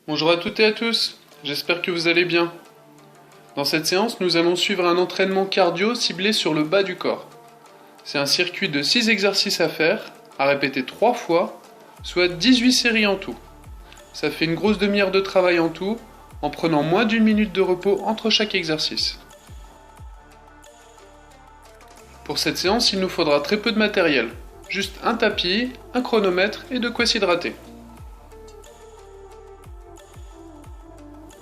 Bonjour à toutes et à tous, j'espère que vous allez bien. Dans cette séance, nous allons suivre un entraînement cardio ciblé sur le bas du corps. C'est un circuit de 6 exercices à faire, à répéter 3 fois, soit 18 séries en tout. Ça fait une grosse demi-heure de travail en tout, en prenant moins d'une minute de repos entre chaque exercice. Pour cette séance, il nous faudra très peu de matériel, juste un tapis, un chronomètre et de quoi s'hydrater.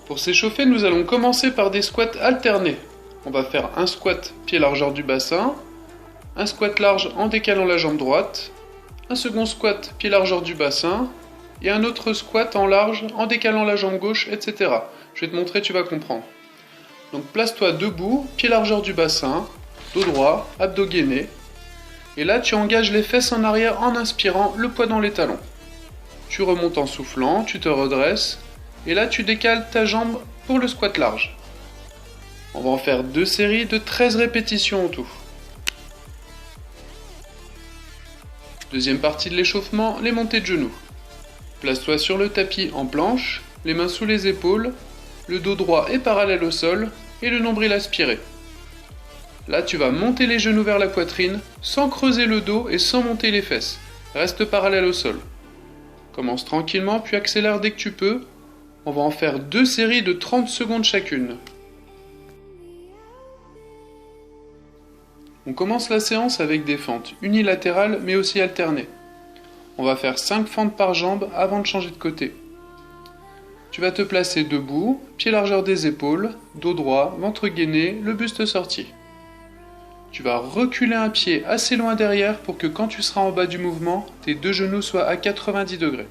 Pour s'échauffer, nous allons commencer par des squats alternés. On va faire un squat pied largeur du bassin, un squat large en décalant la jambe droite, un second squat pied largeur du bassin, et un autre squat en large en décalant la jambe gauche, etc. Je vais te montrer, tu vas comprendre. Donc place-toi debout, pied largeur du bassin, dos droit, abdos gainés, et là tu engages les fesses en arrière en inspirant, le poids dans les talons. Tu remontes en soufflant, tu te redresses, et là tu décales ta jambe pour le squat large. On va en faire 2 séries de 13 répétitions en tout. Deuxième partie de l'échauffement, les montées de genoux. Place-toi sur le tapis en planche, les mains sous les épaules, le dos droit est parallèle au sol et le nombril aspiré. Là tu vas monter les genoux vers la poitrine sans creuser le dos et sans monter les fesses. Reste parallèle au sol. Commence tranquillement puis accélère dès que tu peux. On va en faire 2 séries de 30 secondes chacune. On commence la séance avec des fentes unilatérales mais aussi alternées. On va faire 5 fentes par jambe avant de changer de côté. Tu vas te placer debout, pied largeur des épaules, dos droit, ventre gainé, le buste sorti. Tu vas reculer un pied assez loin derrière pour que quand tu seras en bas du mouvement, tes 2 genoux soient à 90 degrés.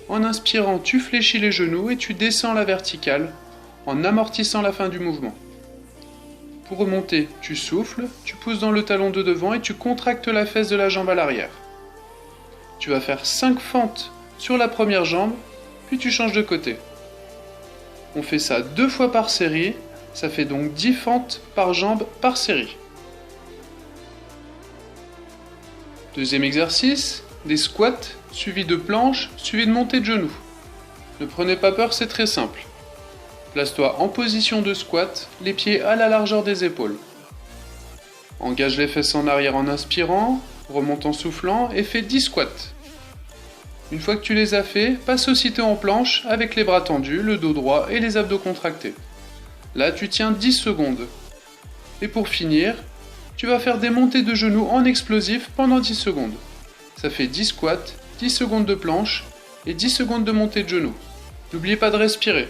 En inspirant, tu fléchis les genoux et tu descends la verticale en amortissant la fin du mouvement. Pour remonter, tu souffles, tu pousses dans le talon de devant et tu contractes la fesse de la jambe à l'arrière. Tu vas faire 5 fentes sur la première jambe, puis tu changes de côté. On fait ça 2 fois par série, ça fait donc 10 fentes par jambe par série. Deuxième exercice, des squats suivis de planches, suivis de montées de genoux. Ne prenez pas peur, c'est très simple. Place-toi en position de squat, les pieds à la largeur des épaules. Engage les fesses en arrière en inspirant, remonte en soufflant et fais 10 squats. Une fois que tu les as fait, passe aussitôt en planche avec les bras tendus, le dos droit et les abdos contractés. Là, tu tiens 10 secondes. Et pour finir, tu vas faire des montées de genoux en explosif pendant 10 secondes. Ça fait 10 squats, 10 secondes de planche et 10 secondes de montée de genoux. N'oubliez pas de respirer.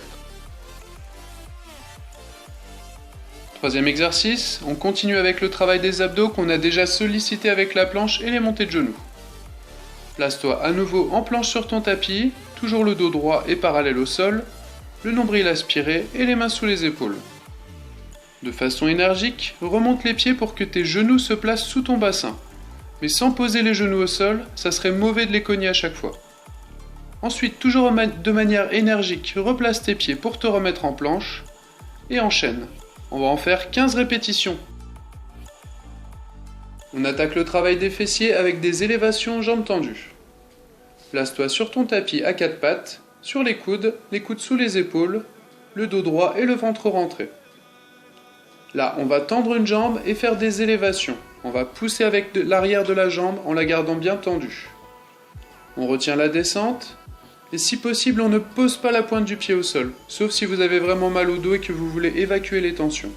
Troisième exercice, on continue avec le travail des abdos qu'on a déjà sollicité avec la planche et les montées de genoux. Place-toi à nouveau en planche sur ton tapis, toujours le dos droit et parallèle au sol, le nombril aspiré et les mains sous les épaules. De façon énergique, remonte les pieds pour que tes genoux se placent sous ton bassin. Mais sans poser les genoux au sol, ça serait mauvais de les cogner à chaque fois. Ensuite, toujours de manière énergique, replace tes pieds pour te remettre en planche et enchaîne. On va en faire 15 répétitions. On attaque le travail des fessiers avec des élévations jambes tendues. Place-toi sur ton tapis à 4 pattes, sur les coudes sous les épaules, le dos droit et le ventre rentré. Là, on va tendre une jambe et faire des élévations. On va pousser avec l'arrière de la jambe en la gardant bien tendue. On retient la descente et si possible, on ne pose pas la pointe du pied au sol, sauf si vous avez vraiment mal au dos et que vous voulez évacuer les tensions.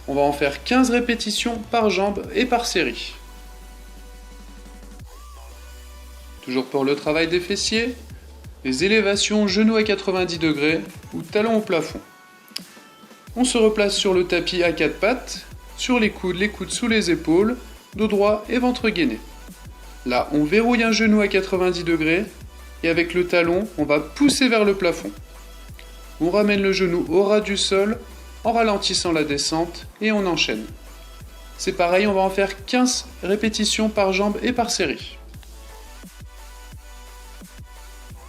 On va en faire 15 répétitions par jambe et par série. Toujours pour le travail des fessiers, les élévations genoux à 90 degrés ou talons au plafond. On se replace sur le tapis à 4 pattes, sur les coudes sous les épaules, dos droit et ventre gainé. Là, on verrouille un genou à 90 degrés et avec le talon, on va pousser vers le plafond. On ramène le genou au ras du sol en ralentissant la descente et on enchaîne. C'est pareil, on va en faire 15 répétitions par jambe et par série.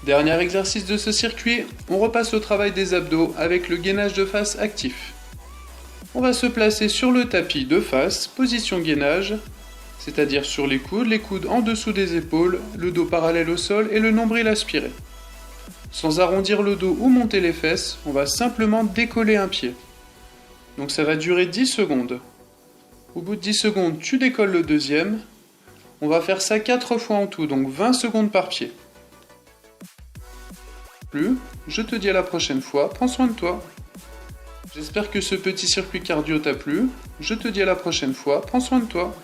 Dernier exercice de ce circuit, on repasse au travail des abdos avec le gainage de face actif. On va se placer sur le tapis de face, position gainage, c'est-à-dire sur les coudes en dessous des épaules, le dos parallèle au sol et le nombril aspiré. Sans arrondir le dos ou monter les fesses, on va simplement décoller un pied. Donc ça va durer 10 secondes. Au bout de 10 secondes, tu décolles le deuxième. On va faire ça 4 fois en tout, donc 20 secondes par pied. Je te dis à la prochaine fois, prends soin de toi. J'espère que ce petit circuit cardio t'a plu. Je te dis à la prochaine fois, prends soin de toi.